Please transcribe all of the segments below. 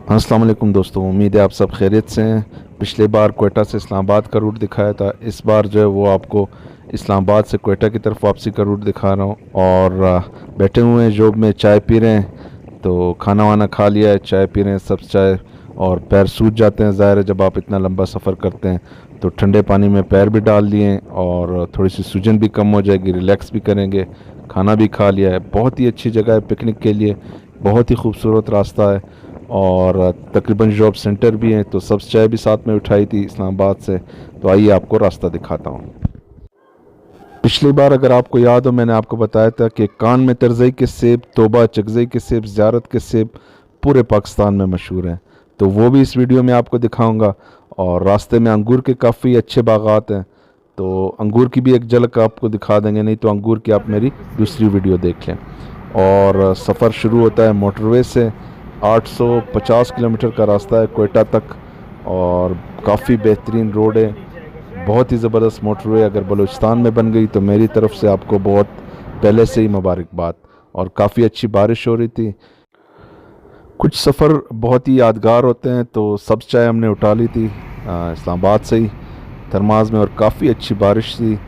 अस्सलाम वालेकुम दोस्तों, उम्मीद है आप सब खैरियत से हैं। पिछले बार कोयटा से इस्लामाबाद का रूट दिखाया था। इस बार जो है वो आपको इस्लामाबाद से कोयटा की तरफ वापसी का रूट दिखा रहा हूँ। और बैठे हुए हैं जॉब में, चाय पी रहे हैं। तो खाना वाना खा लिया है, चाय पी रहे हैं सब चाय। और पैर सूज जाते हैं, ज़ाहिर है जब आप इतना लंबा सफ़र करते हैं। तो ठंडे पानी में पैर भी डाल लिए हैं और थोड़ी सी सूजन भी कम हो जाएगी, रिलैक्स भी करेंगे। खाना भी खा लिया है। बहुत ही अच्छी जगह है पिकनिक के लिए, बहुत ही खूबसूरत रास्ता है। और तकरीबन जॉब सेंटर भी हैं। तो सब चाय भी साथ में उठाई थी इस्लामाबाद से। तो आइए आपको रास्ता दिखाता हूँ। पिछली बार अगर आपको याद हो, मैंने आपको बताया था कि कान में तरजई के सेब, तोबा चगजई के सेब, ज़ियारत के सेब पूरे पाकिस्तान में मशहूर हैं। तो वो भी इस वीडियो में आपको दिखाऊंगा। और रास्ते में अंगूर के काफ़ी अच्छे बागात हैं, तो अंगूर की भी एक झलक आपको दिखा देंगे। नहीं तो अंगूर की आप मेरी दूसरी वीडियो देख लें। और सफ़र शुरू होता है मोटरवे से। 850 किलोमीटर का रास्ता है कोयटा तक। और काफ़ी बेहतरीन रोड है, बहुत ही ज़बरदस्त मोटरवे। अगर बलूचिस्तान में बन गई तो मेरी तरफ से आपको बहुत पहले से ही मुबारकबाद। और काफ़ी अच्छी बारिश हो रही थी। कुछ सफ़र बहुत ही यादगार होते हैं। तो सब चाय हमने उठा ली थी इस्लामाबाद से ही थरमाज में। और काफ़ी अच्छी बारिश थी।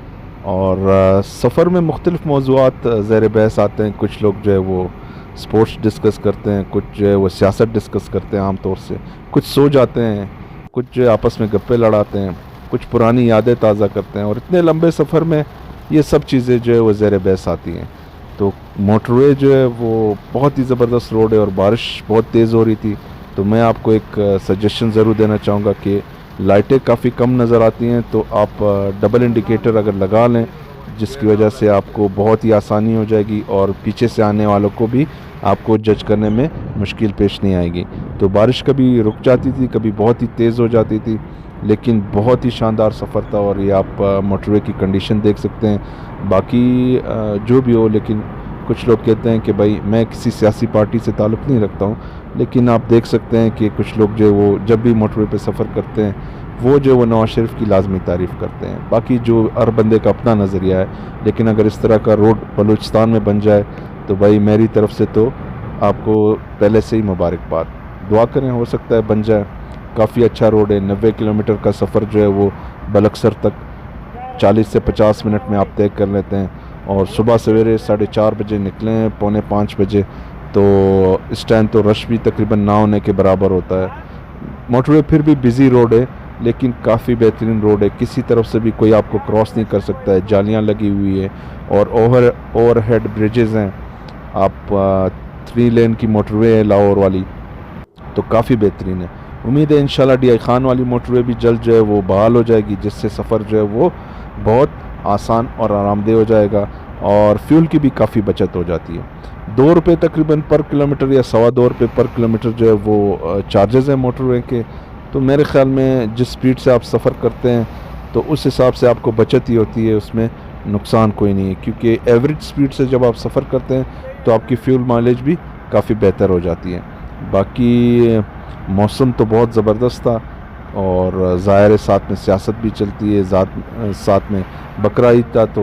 और सफ़र में मुख्तलिफ़ मौज़ूआत ज़ेर बहस आते हैं। कुछ लोग जो है वो स्पोर्ट्स डिस्कस करते हैं, कुछ जो है वो सियासत डिस्कस करते हैं आम तौर से, कुछ सो जाते हैं, कुछ जो है आपस में गप्पे लड़ाते हैं, कुछ पुरानी यादें ताज़ा करते हैं। और इतने लंबे सफ़र में ये सब चीज़ें जो है वो ज़ेर बहस आती हैं। तो मोटरवे जो है वो बहुत ही ज़बरदस्त रोड है और बारिश बहुत तेज़ हो रही थी। तो मैं आपको एक सजेशन ज़रूर देना चाहूँगा कि लाइटें काफ़ी कम नज़र आती हैं, तो आप डबल इंडिकेटर अगर लगा लें, जिसकी वजह से आपको बहुत ही आसानी हो जाएगी और पीछे से आने वालों को भी आपको जज करने में मुश्किल पेश नहीं आएगी। तो बारिश कभी रुक जाती थी, कभी बहुत ही तेज़ हो जाती थी, लेकिन बहुत ही शानदार सफ़र था। और ये आप मोटरवे की कंडीशन देख सकते हैं। बाकी जो भी हो, लेकिन कुछ लोग कहते हैं कि भाई मैं किसी सियासी पार्टी से ताल्लुक़ नहीं रखता हूँ, लेकिन आप देख सकते हैं कि कुछ लोग जो वो जब भी मोटरवे पे सफ़र करते हैं वो जो वो नवाज शरीफ की लाजमी तारीफ़ करते हैं। बाकी जो हर बंदे का अपना नज़रिया है, लेकिन अगर इस तरह का रोड बलूचिस्तान में बन जाए तो भाई मेरी तरफ से तो आपको पहले से ही मुबारकबाद। दुआ करें, हो सकता है बन जाए। काफ़ी अच्छा रोड है। 90 किलोमीटर का सफ़र जो है वो बलक्सर तक 40 से 50 मिनट में आप तय कर लेते हैं। और सुबह सवेरे 4:30 बजे निकलें, 4:45 बजे, तो इस टाइम तो रश भी तकरीबन ना होने के बराबर होता है। मोटरवे फिर भी बिज़ी रोड है, लेकिन काफ़ी बेहतरीन रोड है। किसी तरफ से भी कोई आपको क्रॉस नहीं कर सकता है। जालियाँ लगी हुई है और ओवरहेड ब्रिजेज़ हैं। आप 3 लेन की मोटरवे है लाहौर वाली, तो काफ़ी बेहतरीन है। उम्मीद है इंशाल्लाह DI खान वाली मोटरवे भी जल्द जो है वो बहाल हो जाएगी, जिससे सफ़र जो है वो बहुत आसान और आरामदेह हो जाएगा। और फ्यूल की भी काफ़ी बचत हो जाती है। 2 रुपये तकरीबन पर किलोमीटर या 2.25 रुपये पर किलोमीटर जो है वो चार्जेज़ हैं मोटरवे के। तो मेरे ख़्याल में जिस स्पीड से आप सफ़र करते हैं तो उस हिसाब से आपको बचत ही होती है, उसमें नुकसान कोई नहीं है। क्योंकि एवरेज स्पीड से जब आप सफ़र करते हैं तो आपकी फ्यूल माइलेज भी काफ़ी बेहतर हो जाती है। बाकी मौसम तो बहुत ज़बरदस्त था। और ज़ाहिर है साथ में सियासत भी चलती है, साथ में बकरा ईद था, तो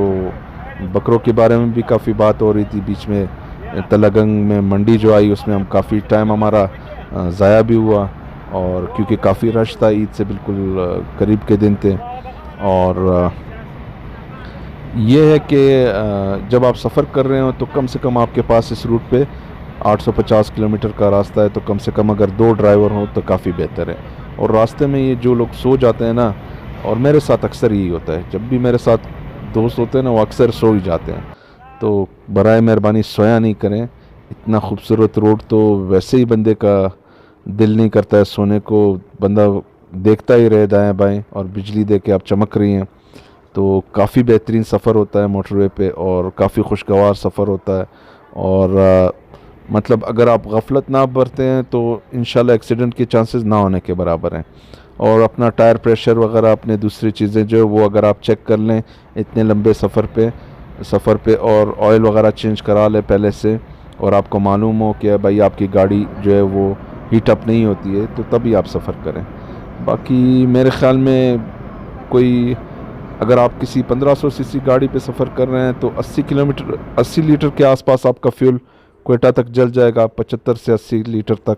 बकरों के बारे में भी काफ़ी बात हो रही थी। बीच में तलगंग में मंडी जो आई, उसमें हम काफ़ी टाइम हमारा ज़ाया भी हुआ। और क्योंकि काफ़ी रश था, ईद से बिल्कुल करीब के दिन थे। और ये है कि जब आप सफ़र कर रहे हो तो कम से कम आपके पास इस रूट पे 850 किलोमीटर का रास्ता है, तो कम से कम अगर 2 ड्राइवर हों तो काफ़ी बेहतर है। और रास्ते में ये जो लोग सो जाते हैं ना, और मेरे साथ अक्सर यही होता है, जब भी मेरे साथ दोस्त होते हैं ना वो अक्सर सो ही जाते हैं। तो बराए मेहरबानी सोया नहीं करें। इतना खूबसूरत रोड तो वैसे ही बंदे का दिल नहीं करता है सोने को, बंदा देखता ही रहे दाएं बाएं। और बिजली दे के आप चमक रही हैं। तो काफ़ी बेहतरीन सफ़र होता है मोटरवे पे और काफ़ी खुशगवार सफ़र होता है। और मतलब अगर आप गफलत ना बरतें हैं तो इंशाल्लाह एक्सीडेंट के चांसेस ना होने के बराबर हैं। और अपना टायर प्रेशर वगैरह, अपने दूसरी चीज़ें जो है वो अगर आप चेक कर लें इतने लंबे सफ़र पे और ऑयल वगैरह चेंज करा लें पहले से, और आपको मालूम हो कि भाई आपकी गाड़ी जो है वो हीट अप नहीं होती है, तो तभी आप सफ़र करें। बाकी मेरे ख़्याल में कोई, अगर आप किसी 1500 सीसी गाड़ी पे सफ़र कर रहे हैं तो 80 लीटर के आसपास आपका फ्यूल कोयटा तक जल जाएगा, 75 से 80 लीटर तक।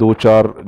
2-4